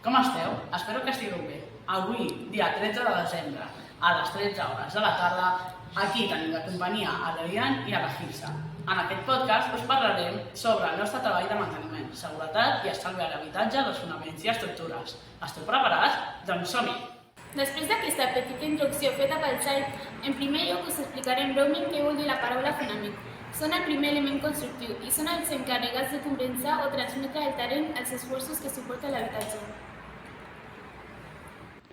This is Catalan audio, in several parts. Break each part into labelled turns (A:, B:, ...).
A: Com esteu? Espero que estigueu bé. Avui, dia 13 de desembre, a les 13 hores de la tarda, aquí tenim de companyia a l'Elian i a la Gilsa. En aquest podcast us parlarem sobre el nostre treball de manteniment, seguretat i estalvi a l'habitatge dels fonaments i estructures. Esteu preparats? Doncs som-hi!
B: Després d'aquesta petita introducció feta pel Xai, en primer lloc us explicarem breument què vol dir la paraula fonament. Són el primer element constructiu i són els encarregats de compensar o transmetre al terreny els esforços que suporta l'habitatge.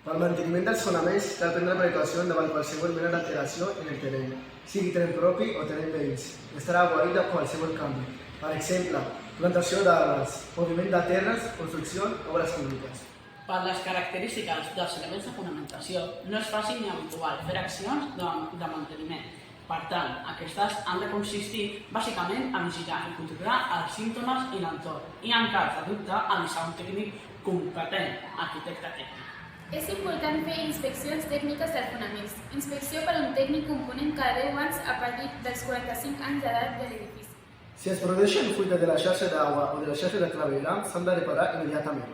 C: Pel manteniment dels fonaments cal prendre precaució davant qualsevol mena d'alteració en el terreny, sigui terreny propi o terreny veïns. Estarà guarit a qualsevol canvi. Per exemple, plantació d'arbres, moviment de terres, construcció, obres públiques.
A: Per les característiques dels elements de fonamentació, no és fàcil ni habitual fer accions de manteniment. Per tant, aquestes han de consistir bàsicament a vigilar i controlar els símptomes i l'entorn i, en cas de dubte, avisar un tècnic competent, arquitecte tècnic.
B: És important fer inspeccions tècniques dels fonaments. Inspecció per un tècnic component cada 10 anys a partir dels 45 anys d'edat de l'edifici.
C: Si es produeixen fuites de la xarxa d'aigua o de la xarxa de clavegueram, s'han de reparar immediatament.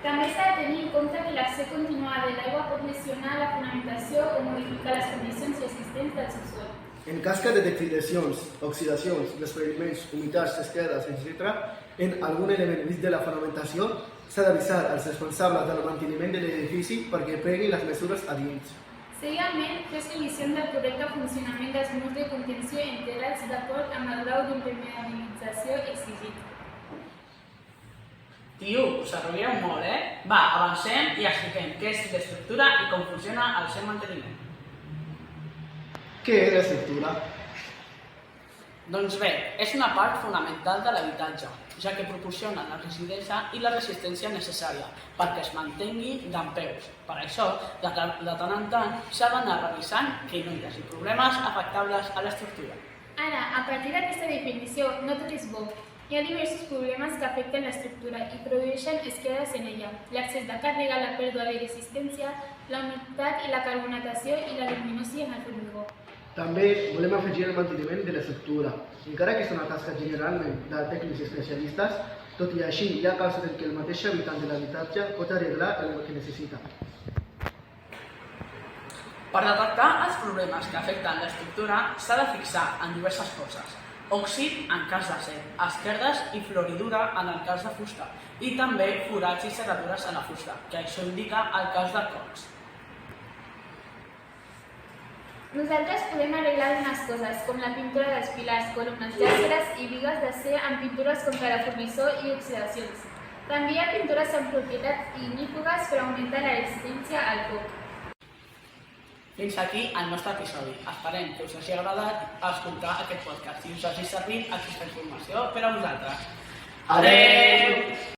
B: També s'ha de tenir en compte que l'acció continuada de l'aigua pot lesionar la fonamentació o modificar les condicions existents del subsòl.
C: En cas que detecti lesions, oxidacions, despreniments, humitats, esquerdes, etc., en algun element vist de la fonamentació, s'ha d'avisar als responsables del manteniment de l'edifici perquè prenguin les mesures adients.
B: Seguidament, fes revisió del correcte funcionament dels murs de contenció integrats d'acord amb el grau d'impermeabilització exigit.
A: Tio, us arrogueu molt, Va, avancem i expliquem què és l'estructura i com funciona el seu manteniment.
C: Què és l'estructura?
A: Doncs bé, és una part fonamental de l'habitatge, ja que proporciona la rigidesa i la resistència necessària perquè es mantengui dempeus. Per això, de tant en tant, s'ha d'anar revisant que no hi hagi problemes afectables a l'estructura.
B: Ara, a partir d'aquesta definició, no tot és bo. Hi ha diversos problemes que afecten l'estructura i produeixen esquerdes en ella. L'accés de càrrega, la pèrdua de resistència, la humitat i la carbonatació i la luminosi en el formigó.
C: També volem afegir el manteniment de l'estructura. Encara que és una tasca generalment de tècnics especialistes, tot i així hi ha casos en què el mateix habitant de l'habitatge pot arreglar el que necessita.
A: Per detectar els problemes que afecten l'estructura s'ha de fixar en diverses coses. Òxid en cas d'acer, esquerdes i floridura en el cas de fusta i també forats i serradures a la fusta, que això indica el cas de cols.
B: Nosaltres podem arreglar algunes coses, com la pintura dels pilars, columnes llàceres i bigues d'acer amb pintures contra la formissó i oxidacions. També hi ha pintures amb propietats ignífugues per augmentar la resistència al foc.
A: Fins aquí el nostre episodi. Esperem que us hagi agradat escoltar aquest podcast i us hagi servit aquesta informació per a vosaltres. Adeu!